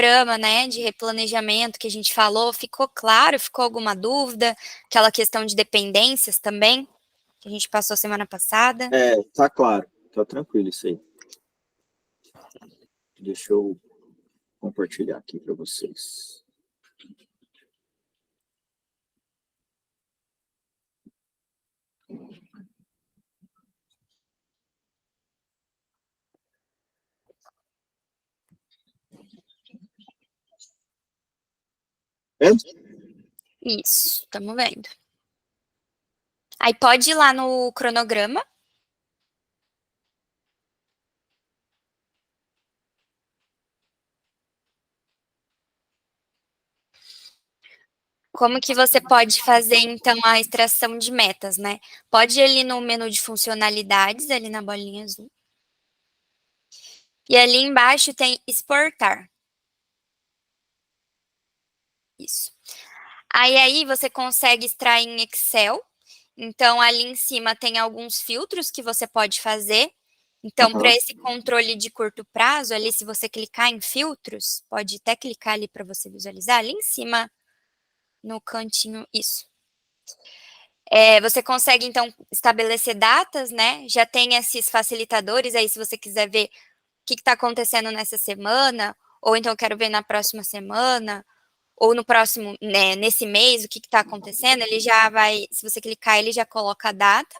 programa, né, de replanejamento que a gente falou, ficou claro? Ficou alguma dúvida? Aquela questão de dependências também, que a gente passou semana passada. Tá claro, tá tranquilo isso aí. Deixa eu compartilhar aqui para vocês. Vendo? Isso, estamos vendo. Aí pode ir lá no cronograma. Como que você pode fazer, então, a extração de metas, né? Pode ir ali no menu de funcionalidades, ali na bolinha azul. E ali embaixo tem exportar. Isso. Aí você consegue extrair em Excel. Então, ali em cima tem alguns filtros que você pode fazer. Então, para esse controle de curto prazo, ali, se você clicar em filtros, pode até clicar ali para você visualizar, ali em cima, no cantinho, isso. Você consegue, então, estabelecer datas, né? Já tem esses facilitadores aí, se você quiser ver o que está acontecendo nessa semana, ou então eu quero ver na próxima semana, ou no próximo, né, nesse mês, o que está acontecendo, ele já vai, se você clicar, ele já coloca a data.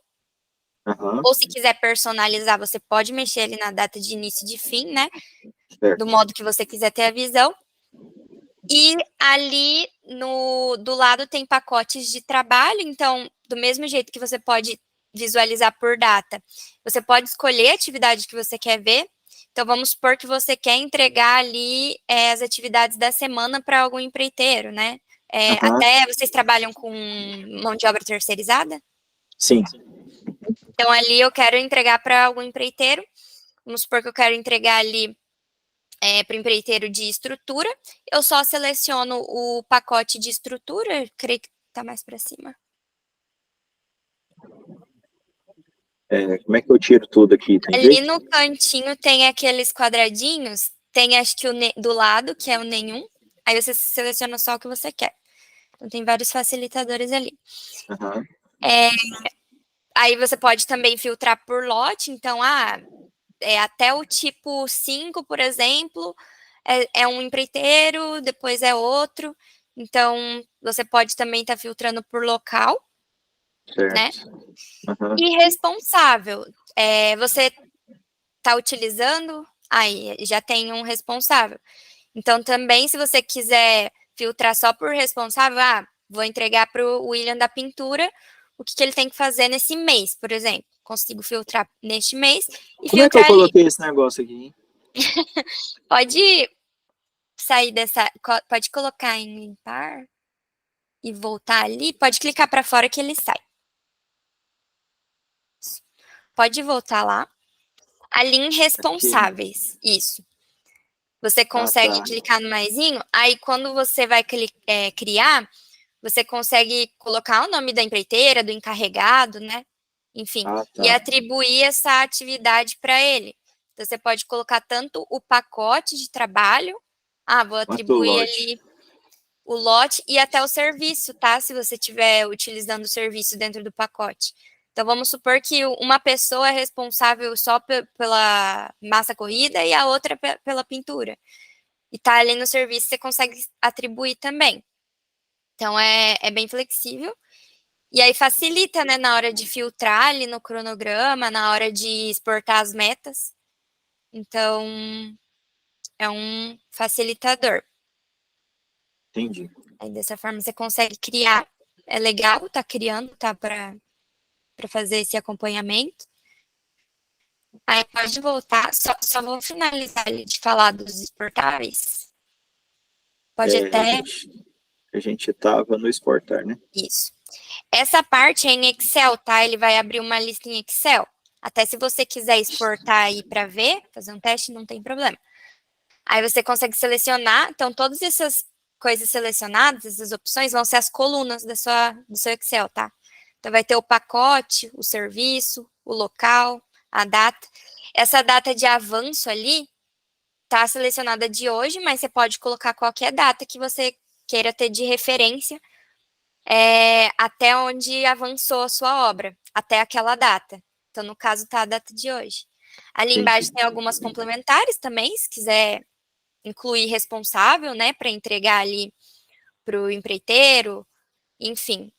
Ou se quiser personalizar, você pode mexer ali na data de início e de fim, né? Do modo que você quiser ter a visão. E ali do lado tem pacotes de trabalho, então, do mesmo jeito que você pode visualizar por data, você pode escolher a atividade que você quer ver. Então, vamos supor que você quer entregar ali as atividades da semana para algum empreiteiro, né? Até vocês trabalham com mão de obra terceirizada? Sim. Então, ali eu quero entregar para algum empreiteiro. Vamos supor que eu quero entregar ali para o empreiteiro de estrutura. Eu só seleciono o pacote de estrutura, creio que está mais para cima. Como é que eu tiro tudo aqui? Tem Ali jeito? no cantinho tem aqueles quadradinhos, tem acho que do lado, que é o nenhum. Aí você seleciona só o que você quer. Então tem vários facilitadores ali. Aí você pode também filtrar por lote, então, até o tipo 5, por exemplo, é um empreiteiro, depois é outro. Então, você pode também estar filtrando por local, né? E responsável. Você está utilizando, aí já tem um responsável. Então, também, se você quiser filtrar só por responsável, vou entregar para o William da pintura, o que ele tem que fazer nesse mês, por exemplo. Consigo filtrar neste mês e Como é que eu filtrar ali. coloquei esse negócio aqui, hein? Pode sair dessa, pode colocar em limpar e voltar ali, pode clicar para fora que ele sai. Pode voltar lá. Ali em responsáveis, isso. Você consegue clicar no maisinho, aí quando você vai criar, você consegue colocar o nome da empreiteira, do encarregado, né? Enfim, e atribuir essa atividade para ele. Então, você pode colocar tanto o pacote de trabalho, vou atribuir ali o lote e até o serviço, tá? Se você estiver utilizando o serviço dentro do pacote. Então, vamos supor que uma pessoa é responsável só pela massa corrida e a outra pela pintura. E tá ali no serviço, você consegue atribuir também. Então, é bem flexível. E aí facilita, né, na hora de filtrar ali no cronograma, na hora de exportar as metas. Então, é um facilitador. Entendi. Aí, dessa forma, você consegue criar. É legal tá criando, tá, para fazer esse acompanhamento. Aí, pode voltar. Só vou finalizar ali de falar dos exportáveis. Pode até... A gente estava no exportar, né? Isso. Essa parte é em Excel, tá? Ele vai abrir uma lista em Excel. Até se você quiser exportar aí para ver, fazer um teste, não tem problema. Aí você consegue selecionar. Então, todas essas coisas selecionadas, essas opções, vão ser as colunas do seu Excel, tá? Então, vai ter o pacote, o serviço, o local, a data. Essa data de avanço ali tá selecionada de hoje, mas você pode colocar qualquer data que você queira ter de referência até onde avançou a sua obra, até aquela data. Então, no caso, tá a data de hoje. Ali embaixo Entendi. tem algumas complementares também, se quiser incluir responsável, né, para entregar ali para o empreiteiro, enfim.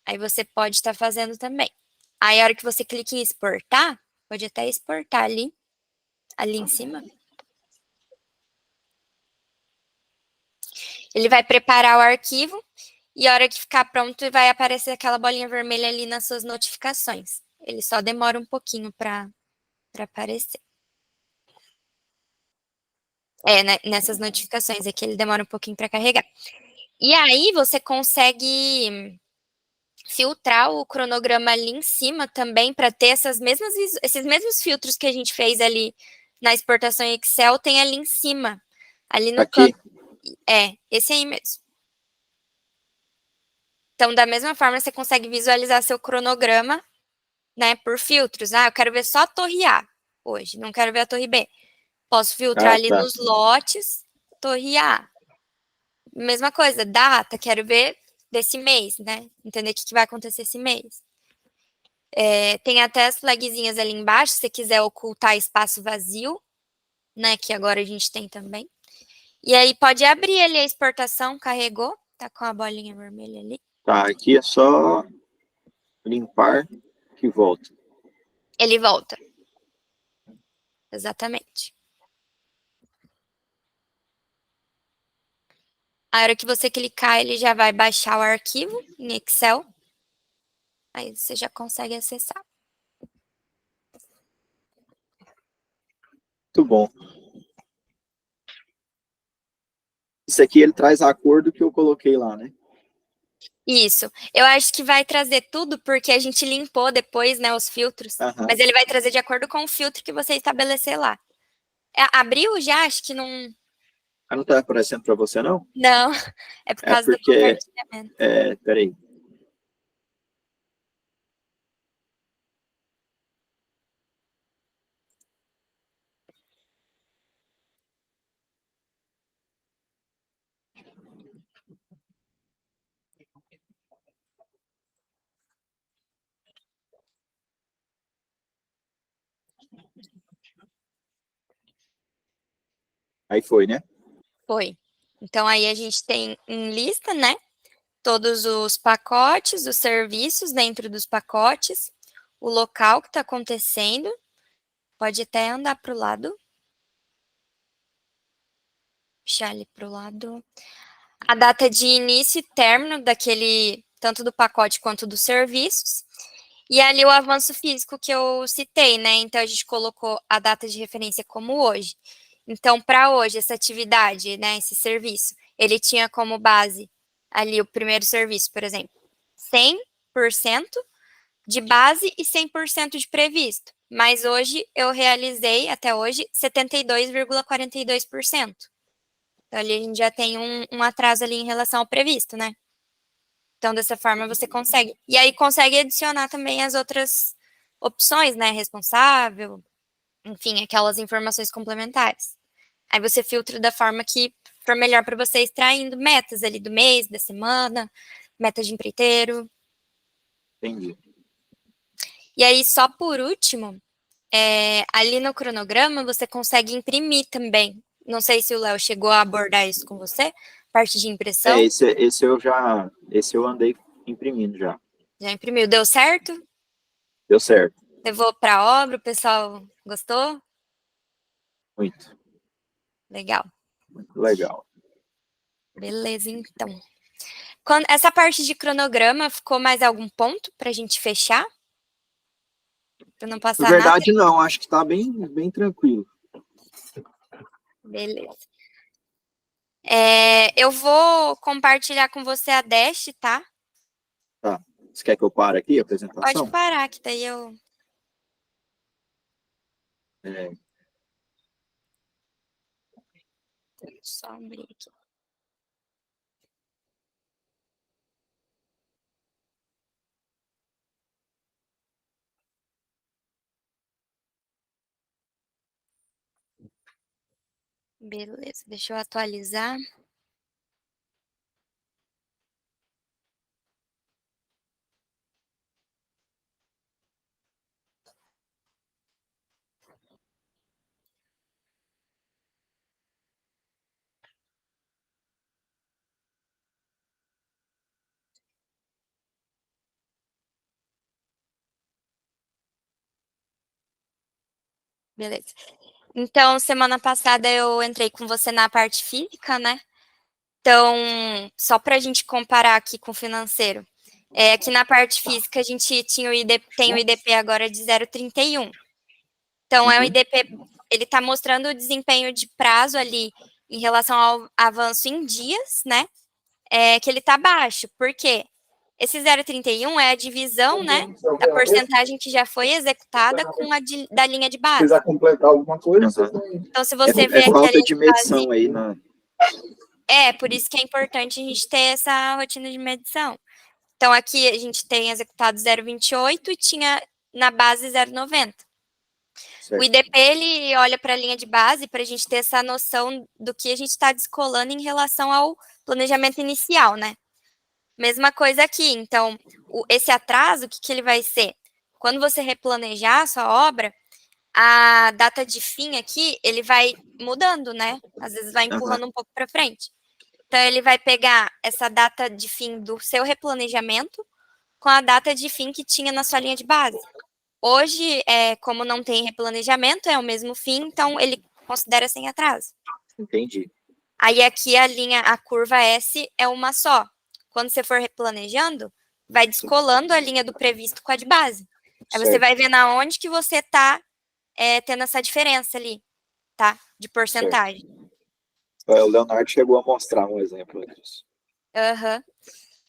Aí você pode estar fazendo também. Aí, a hora que você clica em exportar, pode até exportar ali em cima. Ele vai preparar o arquivo e a hora que ficar pronto vai aparecer aquela bolinha vermelha ali nas suas notificações. Ele só demora um pouquinho para aparecer. Né, nessas notificações, é que ele demora um pouquinho para carregar. E aí você consegue filtrar o cronograma ali em cima também para ter esses mesmos filtros que a gente fez ali na exportação em Excel, tem ali em cima, ali no Aqui. canto. Esse aí mesmo. Então, da mesma forma, você consegue visualizar seu cronograma, né, por filtros. Ah, eu quero ver só a torre A hoje, não quero ver a torre B. Posso filtrar Ah, ali tá. nos lotes, torre A. Mesma coisa, data, quero ver desse mês, né? Entender o que vai acontecer esse mês. Tem até as flagzinhas ali embaixo, se você quiser ocultar espaço vazio, né? Que agora a gente tem também. E aí pode abrir ali a exportação, carregou, tá com a bolinha vermelha ali. Tá, aqui é só limpar que volta. Ele volta. Exatamente. A hora que você clicar, ele já vai baixar o arquivo em Excel. Aí você já consegue acessar. Muito bom. Isso aqui ele traz a cor do que eu coloquei lá, né? Isso. Eu acho que vai trazer tudo porque a gente limpou depois, né, os filtros. Aham. Mas ele vai trazer de acordo com o filtro que você estabelecer lá. Abriu já? Acho que não. Ah, não tá aparecendo para você, não? Não, é por É causa do porque... compartilhamento. peraí. Aí foi, né? Foi. Então aí a gente tem em lista, né? Todos os pacotes, os serviços dentro dos pacotes, o local que está acontecendo. Pode até andar para o lado. Puxar ali para o lado. A data de início e término daquele, tanto do pacote quanto dos serviços. E ali o avanço físico que eu citei, né? Então a gente colocou a data de referência como hoje. Então, para hoje, essa atividade, né, esse serviço, ele tinha como base ali o primeiro serviço, por exemplo, 100% de base e 100% de previsto. Mas hoje eu realizei, até hoje, 72,42%. Então, ali a gente já tem um atraso ali em relação ao previsto, né? Então, dessa forma, você consegue. E aí, consegue adicionar também as outras opções, né? Responsável, enfim, aquelas informações complementares. Aí você filtra da forma que for melhor para você, extraindo metas ali do mês, da semana, metas de empreiteiro. Entendi. E aí, só por último, ali no cronograma, você consegue imprimir também. Não sei se o Léo chegou a abordar isso com você, parte de impressão. Esse eu andei imprimindo já. Já imprimiu, deu certo? Deu certo. Levou para a obra, o pessoal gostou? Muito. Legal. Muito legal. Beleza, então. Essa parte de cronograma, ficou mais algum ponto para a gente fechar? Para não Na passar nada? verdade, não. Acho que está bem, bem tranquilo. Beleza. Eu vou compartilhar com você a Dash, tá? Tá. Você quer que eu pare aqui a Pode apresentação? parar, que daí eu É, só abrir aqui. Beleza, deixa eu atualizar. Beleza. Então, semana passada eu entrei com você na parte física, né? Então, só para a gente comparar aqui com o financeiro. Aqui na parte física a gente tinha tem o IDP agora de 0,31. Então, é um IDP, ele está mostrando o desempenho de prazo ali em relação ao avanço em dias, né? Que ele está baixo. Por quê? Esse 0,31 é a divisão, né, da porcentagem que já foi executada com a da linha de base. Quiser completar alguma coisa, Então, se você vê aqui a falta linha de de base, medição aí, né? por isso que é importante a gente ter essa rotina de medição. Então, aqui a gente tem executado 0,28 e tinha na base 0,90. O IDP, ele olha para a linha de base para a gente ter essa noção do que a gente está descolando em relação ao planejamento inicial, né? Mesma coisa aqui. Então, esse atraso, o que ele vai ser? Quando você replanejar a sua obra, a data de fim aqui, ele vai mudando, né? Às vezes vai empurrando um pouco para frente. Então, ele vai pegar essa data de fim do seu replanejamento com a data de fim que tinha na sua linha de base. Hoje, como não tem replanejamento, é o mesmo fim, então ele considera sem atraso. Entendi. Aí aqui a curva S é uma só. Quando você for replanejando, vai descolando a linha do previsto com a de base. Aí você vai vendo aonde que você está tendo essa diferença ali, tá? De porcentagem. O Leonardo chegou a mostrar um exemplo disso.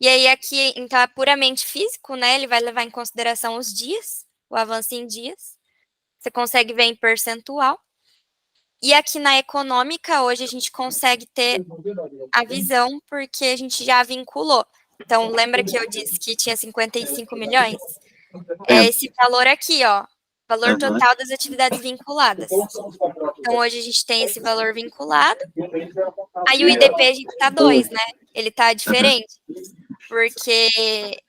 E aí aqui, então, é puramente físico, né? Ele vai levar em consideração os dias, o avanço em dias. Você consegue ver em percentual. E aqui na econômica, hoje a gente consegue ter a visão, porque a gente já vinculou. Então, lembra que eu disse que tinha 55 milhões? É esse valor aqui, ó. Valor total das atividades vinculadas. Então, hoje a gente tem esse valor vinculado. Aí o IDP a gente tá 2, né? Ele tá diferente. Porque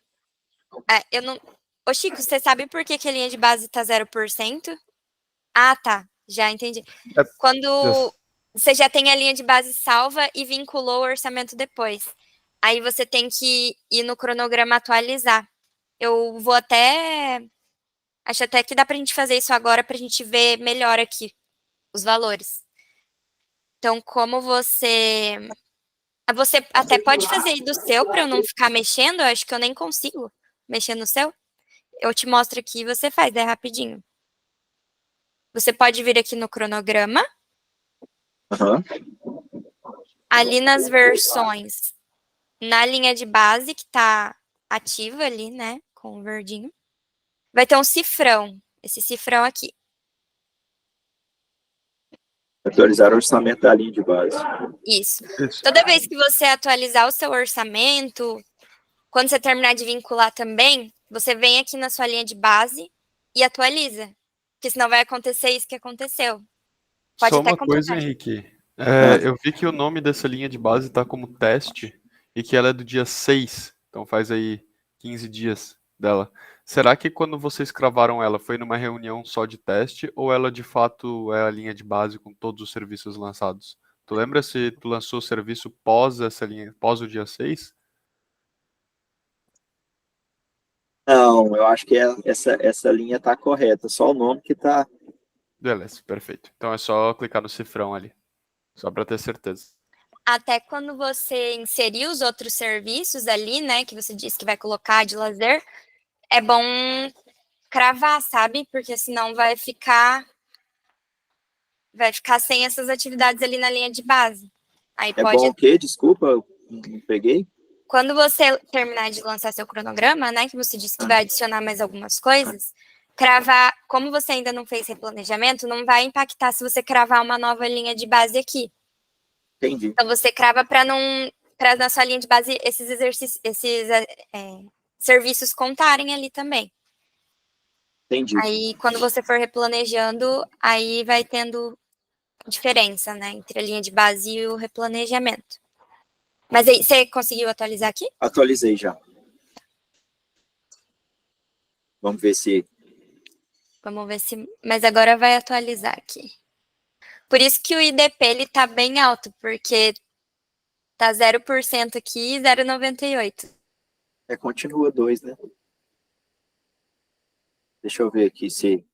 eu não... Ô, Chico, você sabe por que a linha de base tá 0%? Ah, tá. Já entendi. Quando você já tem a linha de base salva e vinculou o orçamento depois. Aí você tem que ir no cronograma atualizar. Eu vou até... Acho até que dá pra gente fazer isso agora pra gente ver melhor aqui os valores. Então, como você... Você até pode fazer aí do seu pra eu não ficar mexendo. Eu acho que eu nem consigo mexer no seu. Eu te mostro aqui e você faz, é rapidinho. Você pode vir aqui no cronograma. Ali nas versões, na linha de base, que tá ativa ali, né, com o verdinho, vai ter um cifrão, esse cifrão aqui. Atualizar o orçamento da linha de base. Isso. Toda vez que você atualizar o seu orçamento, quando você terminar de vincular também, você vem aqui na sua linha de base e atualiza. Porque senão vai acontecer isso que aconteceu. Pode Só até uma coisa, completar. Henrique. Eu vi que o nome dessa linha de base está como teste e que ela é do dia 6, então faz aí 15 dias dela. Será que quando vocês cravaram ela foi numa reunião só de teste ou ela de fato é a linha de base com todos os serviços lançados? Tu lembra se tu lançou o serviço pós essa linha, pós o dia 6? Não, eu acho que essa linha está correta, só o nome que está... Beleza, perfeito. Então é só clicar no cifrão ali, só para ter certeza. Até quando você inserir os outros serviços ali, né, que você disse que vai colocar de lazer, é bom cravar, sabe? Porque senão vai ficar sem essas atividades ali na linha de base. Aí pode... bom o quê? Desculpa, eu não peguei. Quando você terminar de lançar seu cronograma, né, que você disse que vai adicionar mais algumas coisas, cravar, como você ainda não fez replanejamento, não vai impactar se você cravar uma nova linha de base aqui. Entendi. Então você crava para na sua linha de base esses exercícios, serviços contarem ali também. Entendi. Aí quando você for replanejando, aí vai tendo diferença, né, entre a linha de base e o replanejamento. Mas aí, você conseguiu atualizar aqui? Atualizei já. Vamos ver se... Vamos ver se... Mas agora vai atualizar aqui. Por isso que o IDP, ele tá bem alto, porque tá 0% aqui e 0,98. continua 2, né? Deixa eu ver aqui se...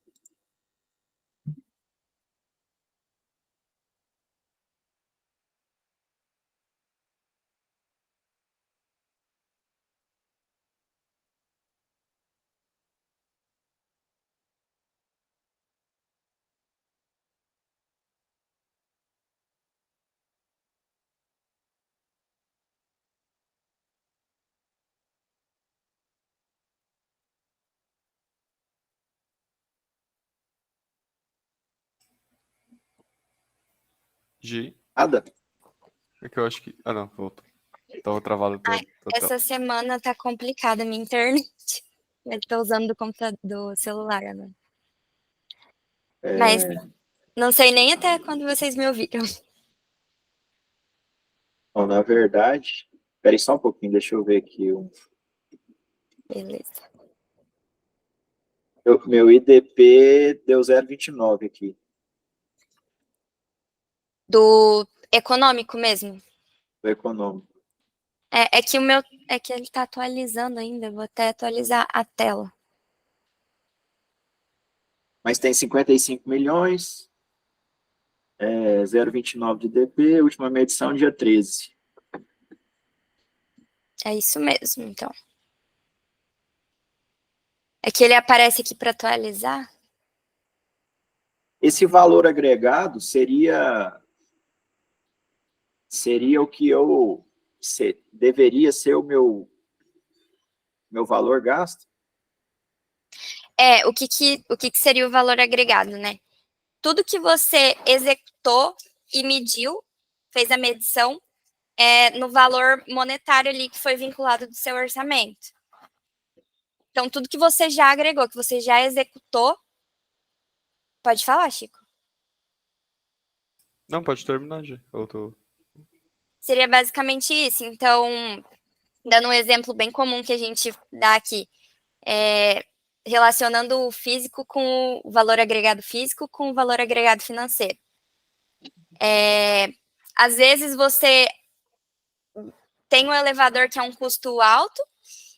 G. Nada. É que eu acho que... Ah, não, voltou. Tava travado Ai, a tela. essa semana tá complicada a minha internet. Eu tô usando do computador, do celular, né? Mas não sei nem até quando vocês me ouviram. Bom, na verdade... Espera aí só um pouquinho, deixa eu ver aqui. Beleza. Meu IDP deu 0,29 aqui. Do econômico mesmo. Do econômico. É que o meu... É que ele tá atualizando ainda. Eu vou até atualizar a tela. Mas tem 55 milhões, 0,29 de IDP, última medição dia 13. É isso mesmo, então. É que ele aparece aqui para atualizar. Esse valor agregado seria o que deveria ser o meu valor gasto? O que seria o valor agregado, né? Tudo que você executou e mediu, fez a medição, no valor monetário ali que foi vinculado do seu orçamento. Então, tudo que você já agregou, que você já executou, pode falar, Chico. Não, pode terminar, G. Eu tô... Seria basicamente isso. Então, dando um exemplo bem comum que a gente dá aqui, relacionando o físico com o valor agregado físico com o valor agregado financeiro. Às vezes você tem um elevador que é um custo alto,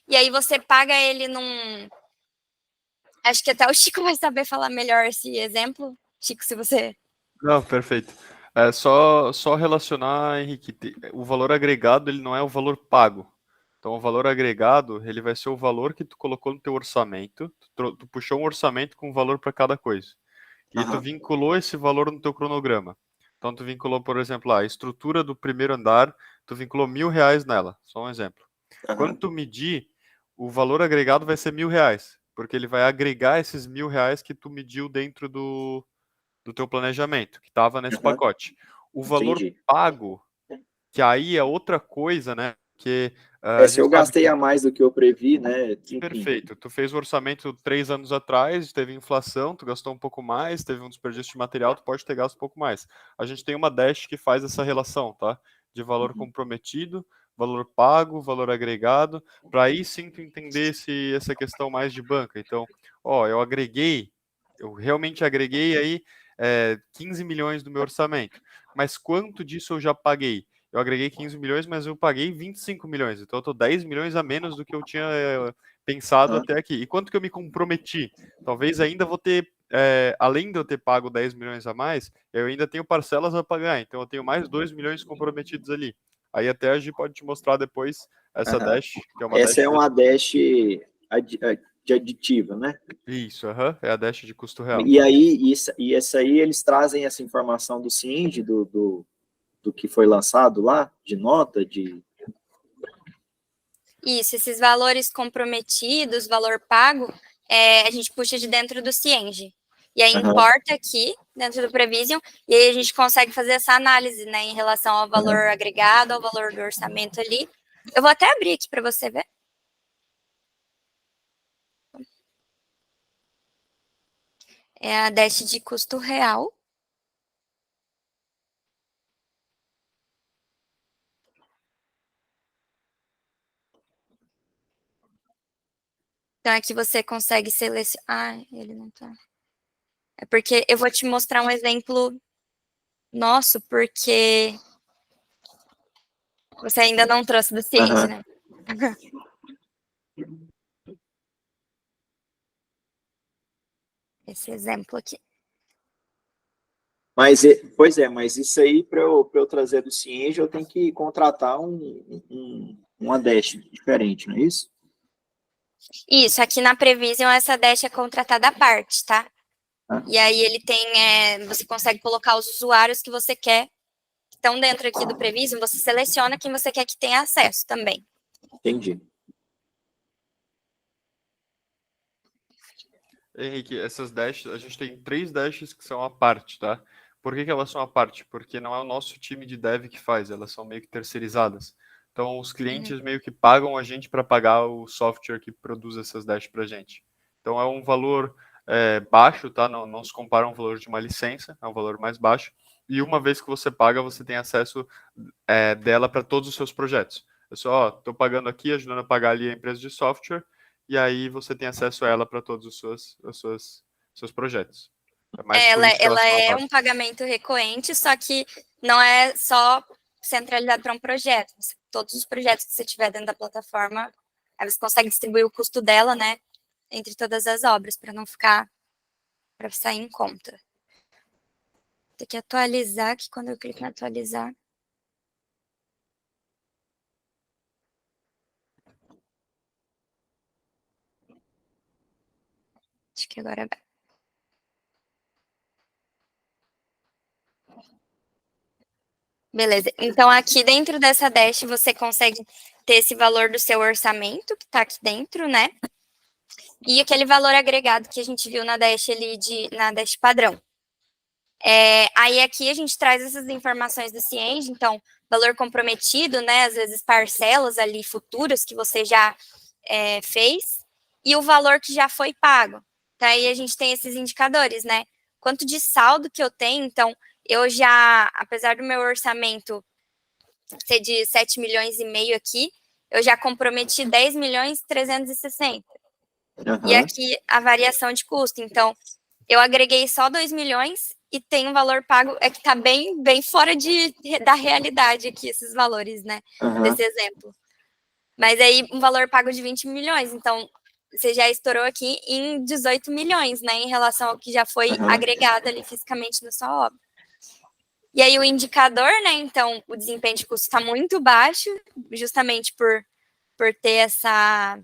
e aí você paga ele num... Acho que até o Chico vai saber falar melhor esse exemplo. Chico, se você... Não, perfeito. É só relacionar, Henrique, o valor agregado, ele não é o valor pago. Então, o valor agregado, ele vai ser o valor que tu colocou no teu orçamento, tu puxou um orçamento com um valor para cada coisa. E tu vinculou esse valor no teu cronograma. Então, tu vinculou, por exemplo, a estrutura do primeiro andar, tu vinculou R$ 1.000 nela, só um exemplo. Quando tu medir, o valor agregado vai ser R$ 1.000, porque ele vai agregar esses R$ 1.000 que tu mediu dentro do teu planejamento, que estava nesse pacote. O valor Entendi. pago, que aí é outra coisa, né? Porque a Se eu gente sabe gastei que... a mais do que eu previ, né? Enfim. Perfeito. Tu fez o orçamento 3 anos atrás, teve inflação, tu gastou um pouco mais, teve um desperdício de material, tu pode ter gasto um pouco mais. A gente tem uma Dash que faz essa relação, tá? De valor comprometido, valor pago, valor agregado, para aí sim tu entender essa questão mais de banca. Então, eu realmente agreguei aí 15 milhões do meu orçamento, mas quanto disso eu já paguei? Eu agreguei 15 milhões, mas eu paguei 25 milhões, então eu estou 10 milhões a menos do que eu tinha pensado até aqui. E quanto que eu me comprometi? Talvez ainda vou ter, além de eu ter pago 10 milhões a mais, eu ainda tenho parcelas a pagar, então eu tenho mais 2 milhões comprometidos ali. Aí até a gente pode te mostrar depois essa Dash, que é uma Essa Dash... é uma Dash de aditiva, né? Isso, é a Dash de custo real. E aí, essa aí, eles trazem essa informação do CIND, do que foi lançado lá, de nota, de... Isso, esses valores comprometidos, valor pago, a gente puxa de dentro do Cienge. E aí importa aqui, dentro do Prevision, e aí a gente consegue fazer essa análise, né, em relação ao valor agregado, ao valor do orçamento ali. Eu vou até abrir aqui para você ver. É a Dash de custo real. Então, aqui você consegue selecionar... Ah, ele não tá... É porque eu vou te mostrar um exemplo nosso, porque você ainda não trouxe do Cienge, né? Esse exemplo aqui. Mas, pois é, mas isso aí, para eu trazer do Cienge, eu tenho que contratar uma dash diferente, não é isso? Isso, aqui na Prevision, essa dash é contratada à parte, tá? E aí ele tem, você consegue colocar os usuários que você quer, que estão dentro aqui do Prevision, você seleciona quem você quer que tenha acesso também. Entendi. Henrique, essas dashes, a gente tem 3 dashes que são à parte, tá? Por que elas são à parte? Porque não é o nosso time de dev que faz, elas são meio que terceirizadas. Então, os clientes meio que pagam a gente para pagar o software que produz essas dashes para a gente. Então, é um valor baixo, tá? Não se compara a um valor de uma licença, é um valor mais baixo. E uma vez que você paga, você tem acesso dela para todos os seus projetos. Eu só estou pagando aqui, ajudando a pagar ali a empresa de software, e aí você tem acesso a ela para todos os seus projetos. É mais por isso que Ela elas são à é parte. um pagamento recorrente, só que não é só centralizado para um projeto. Todos os projetos que você tiver dentro da plataforma, aí você consegue distribuir o custo dela, né, entre todas as obras, para não ficar, para sair em conta. Tem que atualizar, que quando eu clico em atualizar... Acho que agora vai. Beleza. Então, aqui dentro dessa dash, você consegue ter esse valor do seu orçamento, que está aqui dentro, né? E aquele valor agregado que a gente viu na dash ali, na dash padrão. Aí aqui a gente traz essas informações do Cienge, então, valor comprometido, né? Às vezes parcelas ali futuras que você já fez, e o valor que já foi pago. Então, aí a gente tem esses indicadores, né? Quanto de saldo que eu tenho, então, eu já, apesar do meu orçamento ser de 7 milhões e meio aqui, eu já comprometi 10 milhões 360. E aqui a variação de custo. Então, eu agreguei só 2 milhões e tem um valor pago, que está bem, bem fora da realidade aqui, esses valores, né? Desse exemplo. Mas aí, um valor pago de 20 milhões. Então, você já estourou aqui em 18 milhões, né? Em relação ao que já foi agregado ali fisicamente na sua obra. E aí, o indicador, né? Então, o desempenho de custo está muito baixo, justamente por ter essa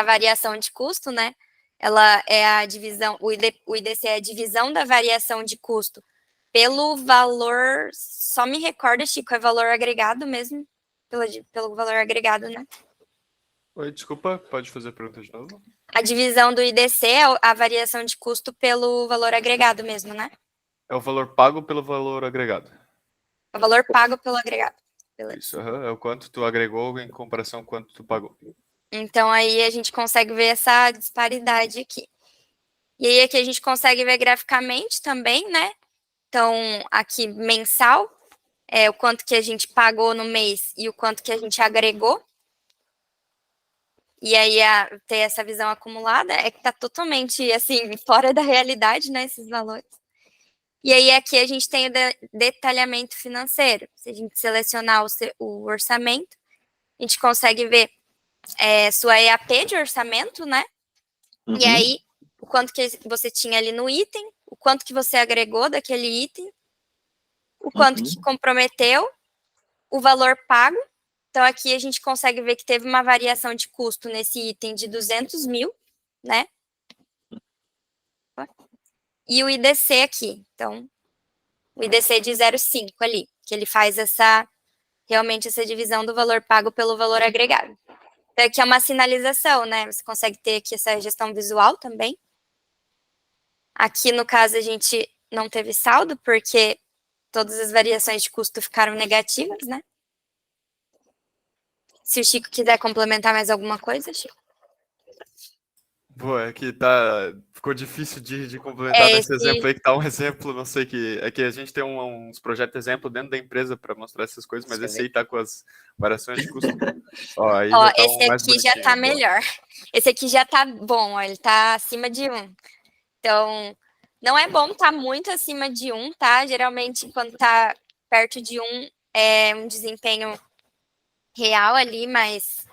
variação de custo, né? Ela é a divisão, o IDC é a divisão da variação de custo pelo valor, só me recorda, Chico, é valor agregado mesmo? Pelo valor agregado, né? Oi, desculpa, pode fazer a pergunta de novo? A divisão do IDC é a variação de custo pelo valor agregado mesmo, né? É o valor pago pelo valor agregado. É o valor pago pelo agregado. Beleza. Isso, é o quanto tu agregou em comparação com quanto tu pagou. Então, aí a gente consegue ver essa disparidade aqui. E aí aqui a gente consegue ver graficamente também, né? Então, aqui mensal, o quanto que a gente pagou no mês e o quanto que a gente agregou. E aí ter essa visão acumulada que está totalmente, assim, fora da realidade, né, esses valores. E aí aqui a gente tem o detalhamento financeiro. Se a gente selecionar o orçamento, a gente consegue ver sua EAP de orçamento, né? E aí, o quanto que você tinha ali no item, o quanto que você agregou daquele item, o quanto que comprometeu, o valor pago. Então, aqui a gente consegue ver que teve uma variação de custo nesse item de 200 mil, né? E o IDC aqui. Então, o IDC de 0,5 ali, que ele faz realmente essa divisão do valor pago pelo valor agregado. Então, aqui é uma sinalização, né? Você consegue ter aqui essa gestão visual também. Aqui, no caso, a gente não teve saldo, porque todas as variações de custo ficaram negativas, né? Se o Chico quiser complementar mais alguma coisa, Chico. Boa, é que ficou difícil de complementar É nesse esse, exemplo aí, que tá um exemplo, não sei, é que a gente tem uns projetos exemplo dentro da empresa para mostrar essas coisas, mas esse aí tá com as variações de custo. Ó, aí já ó, tá esse um mais aqui já bonitinho, tá boa. melhor. Esse aqui já tá bom, ó, ele tá acima de 1. Então, não é bom estar muito acima de 1, tá? Geralmente, quando tá perto de 1, é um desempenho real ali, mas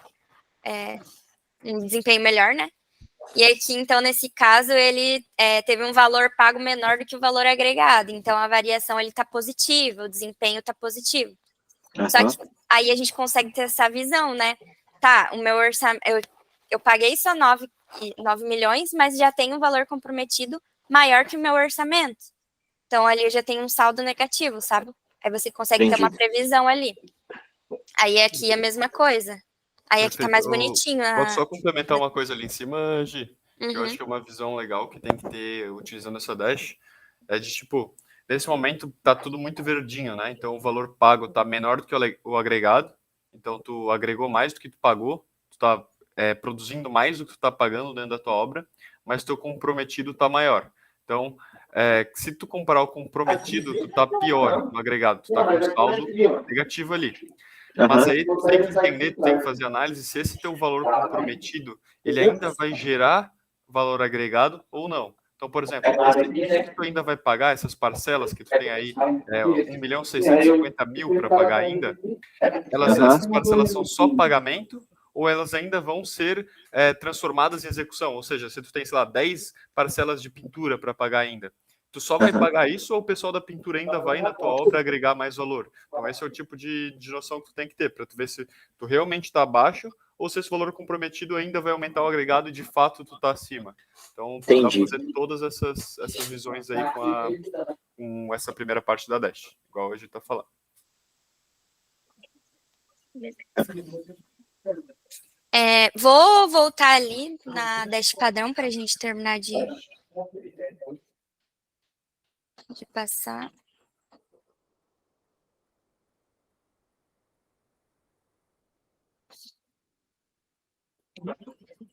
um desempenho melhor, né? E aqui, então, nesse caso, ele teve um valor pago menor do que o valor agregado. Então, a variação ele está positiva, o desempenho está positivo. Só que aí a gente consegue ter essa visão, né? Tá, o meu orçamento, eu paguei só 9 milhões, mas já tem um valor comprometido maior que o meu orçamento. Então, ali eu já tenho um saldo negativo, sabe? Aí você consegue ter uma Entendi. previsão ali. Aí aqui é a mesma coisa. Aí aqui tá Perfeito. mais bonitinho. Posso só complementar uma coisa ali em cima, Gi? Que eu acho Uhum. que é uma visão legal que tem que ter utilizando essa Dash. É de tipo, nesse momento tá tudo muito verdinho, né? Então o valor pago tá menor do que o agregado. Então tu agregou mais do que tu pagou. Tu tá produzindo mais do que tu tá pagando dentro da tua obra, mas teu comprometido tá maior. Então, se tu comparar o comprometido, tu tá pior no agregado. Tu tá com um saldo negativo ali. Mas aí tu tem que entender, tu tem que fazer análise se esse teu valor comprometido, ele ainda vai gerar valor agregado ou não. Então, por exemplo, esse que tu ainda vai pagar, essas parcelas que tu tem aí, 1.650.000 para pagar ainda, essas parcelas são só pagamento ou elas ainda vão ser transformadas em execução? Ou seja, se tu tem, sei lá, 10 parcelas de pintura para pagar ainda, tu só vai pagar isso ou o pessoal da pintura ainda vai na tua obra agregar mais valor? Então esse é o tipo de noção que tu tem que ter, para tu ver se tu realmente está abaixo ou se esse valor comprometido ainda vai aumentar o agregado e de fato tu está acima. Então dá para Entendi. fazer todas essas visões aí com essa primeira parte da Dash, igual a gente está falando. Vou voltar ali na Dash padrão para a gente terminar de passar.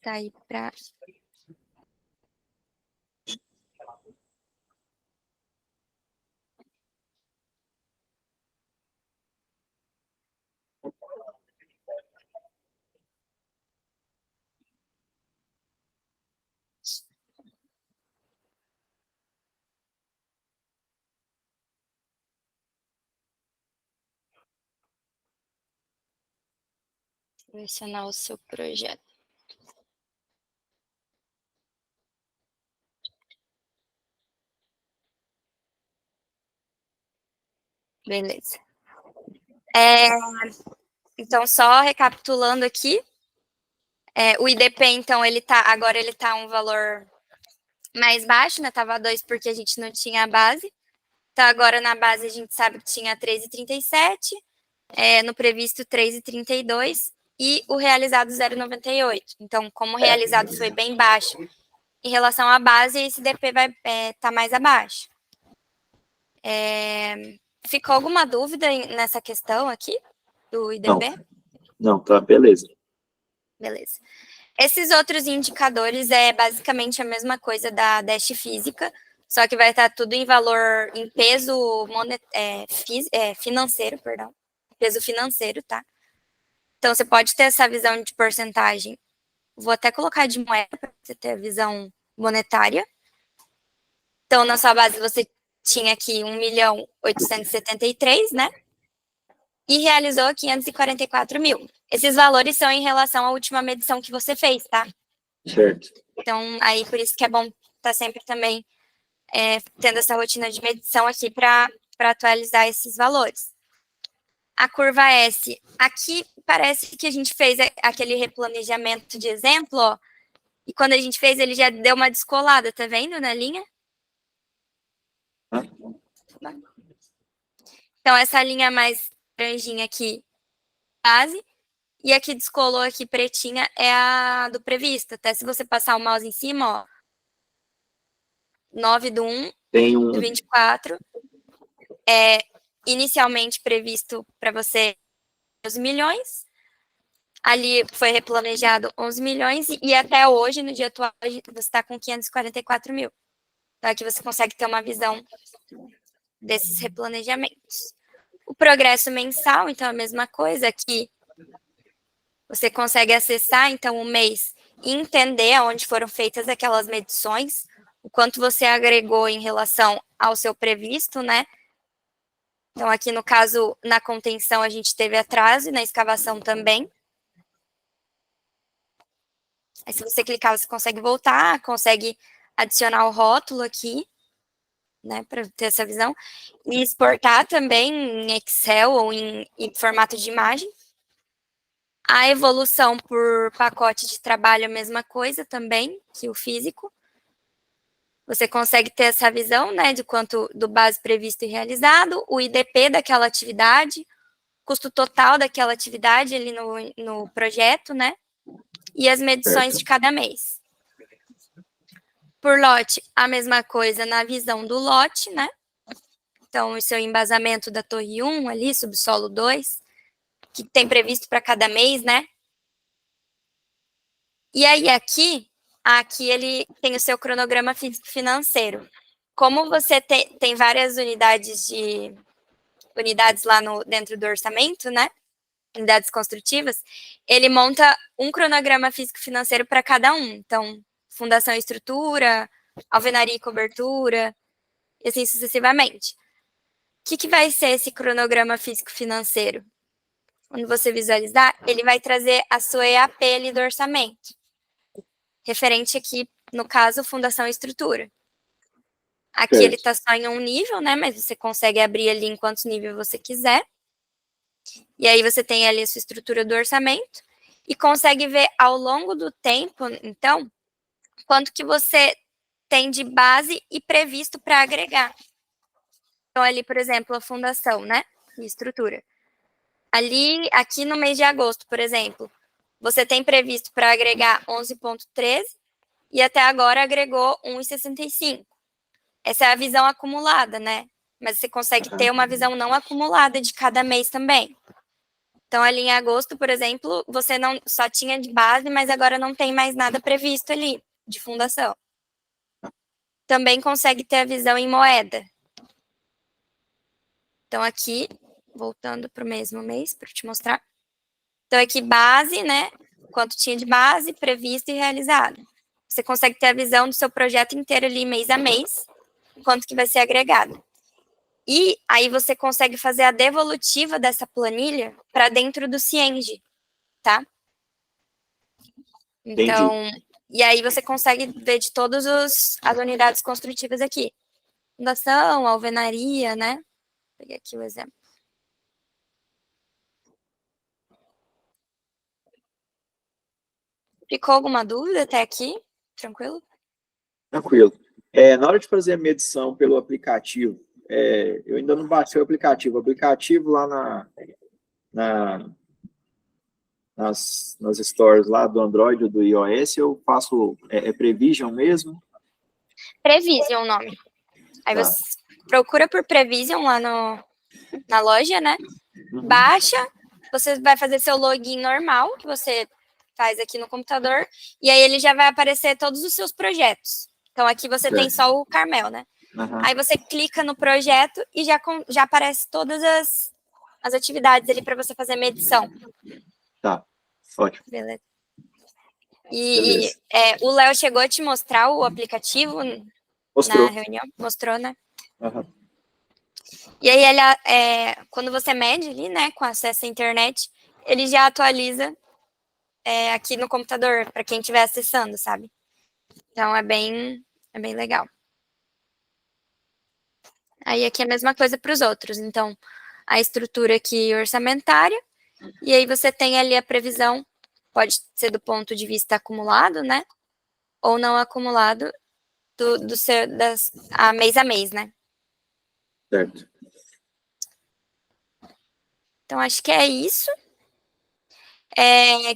Tá aí para. Selecionar o seu projeto. Beleza. Então, só recapitulando aqui, o IDP, então, agora ele tá um valor mais baixo, né? Tava 2 porque a gente não tinha a base. Então, agora na base a gente sabe que tinha 3,37, no previsto 3,32 e o realizado 0,98. Então, como o realizado foi bem baixo em relação à base, esse DP vai estar mais abaixo. Ficou alguma dúvida nessa questão aqui do IDP? Não, tá, beleza. Beleza. Esses outros indicadores é basicamente a mesma coisa da Dash física, só que vai estar tudo em valor, em peso financeiro, perdão. Peso financeiro, tá? Então, você pode ter essa visão de porcentagem. Vou até colocar de moeda para você ter a visão monetária. Então, na sua base, você tinha aqui 1.873.000, né? E realizou 544.000. Esses valores são em relação à última medição que você fez, tá? Certo. Então, aí por isso que é bom estar sempre também tendo essa rotina de medição aqui para atualizar esses valores. A curva S, aqui parece que a gente fez aquele replanejamento de exemplo, ó, e quando a gente fez, ele já deu uma descolada, tá vendo na linha? Então, essa linha mais franjinha aqui, base, e aqui descolou aqui pretinha é a do previsto. Até se você passar o mouse em cima, ó, 9/1 Tem do 24, inicialmente previsto para você 12 milhões, Ali foi replanejado 11 milhões e até hoje, no dia atual, você está com 544 mil. Então, aqui você consegue ter uma visão desses replanejamentos. O progresso mensal, então, é a mesma coisa. Aqui você consegue acessar, então, o mês e entender onde foram feitas aquelas medições, o quanto você agregou em relação ao seu previsto, né? Então, aqui no caso, na contenção, a gente teve atraso e na escavação também. Aí, se você clicar, você consegue voltar, consegue adicionar o rótulo aqui, né, para ter essa visão, e exportar também em Excel ou em formato de imagem. A evolução por pacote de trabalho é a mesma coisa também que o físico. Você consegue ter essa visão, né, de quanto do base previsto e realizado, o IDP daquela atividade, custo total daquela atividade ali no projeto, né, e as medições de cada mês. Por lote, a mesma coisa na visão do lote, né? Então, o seu embasamento da torre 1 ali, subsolo 2, que tem previsto para cada mês, né? E aí, aqui ele tem o seu cronograma financeiro. Como você tem várias unidades lá dentro do orçamento, né? Unidades construtivas, ele monta um cronograma físico-financeiro para cada um. Então, fundação e estrutura, alvenaria e cobertura, e assim sucessivamente. O que vai ser esse cronograma físico-financeiro? Quando você visualizar, ele vai trazer a sua EAP ali do orçamento. Referente aqui, no caso, fundação e estrutura. Aqui ele está só em um nível, né? Mas você consegue abrir ali em quantos níveis você quiser. E aí você tem ali a sua estrutura do orçamento e consegue ver ao longo do tempo, então, quanto que você tem de base e previsto para agregar. Então, ali, por exemplo, a fundação, né? E estrutura. Aqui no mês de agosto, por exemplo, você tem previsto para agregar 11,13 e até agora agregou 1,65. Essa é a visão acumulada, né? Mas você consegue ter uma visão não acumulada de cada mês também. Então, ali em agosto, por exemplo, você não só tinha de base, mas agora não tem mais nada previsto ali de fundação. Também consegue ter a visão em moeda. Então, aqui, voltando para o mesmo mês, para te mostrar. Então, aqui, base, né? Quanto tinha de base, previsto e realizado. Você consegue ter a visão do seu projeto inteiro ali, mês a mês, quanto que vai ser agregado. E aí você consegue fazer a devolutiva dessa planilha para dentro do Cienge, tá? Então, entendi. E aí você consegue ver de todas as unidades construtivas aqui. Fundação, alvenaria, né? Vou pegar aqui o exemplo. Ficou alguma dúvida até aqui? Tranquilo? Tranquilo. Na hora de fazer a medição pelo aplicativo, eu ainda não baixei o aplicativo. O aplicativo lá nas stores lá do Android ou do iOS, eu faço, Prevision mesmo? Prevision o nome. Aí tá. Você procura por Prevision lá na loja, né? Uhum. Baixa, você vai fazer seu login normal, que você faz aqui no computador, e aí ele já vai aparecer todos os seus projetos. Então, aqui você tem só o Carmel, né? Uhum. Aí você clica no projeto e já aparece todas as atividades ali para você fazer medição. Tá, ótimo. Beleza. E o Léo chegou a te mostrar o aplicativo na reunião? Mostrou, né? Uhum. E aí, quando você mede ali, né, com acesso à internet, ele já atualiza aqui no computador, para quem estiver acessando, sabe? Então, é bem legal. Aí, aqui é a mesma coisa para os outros. Então, a estrutura aqui orçamentária, e aí você tem ali a previsão, pode ser do ponto de vista acumulado, né? Ou não acumulado, mês a mês, né? Certo. Então, acho que é isso.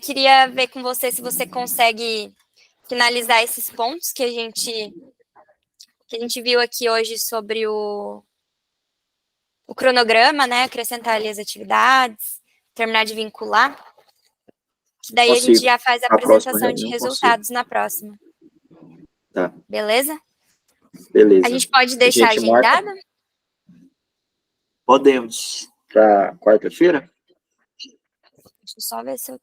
Queria ver com você se você consegue finalizar esses pontos que a gente viu aqui hoje sobre o cronograma, né? Acrescentar ali as atividades, terminar de vincular. Que daí a gente Consigo. já faz a Na próxima apresentação de reunião, resultados na próxima. Tá. Beleza? Beleza. A gente pode deixar gente marca? agendado? Podemos. Para quarta-feira? Deixa eu só ver se eu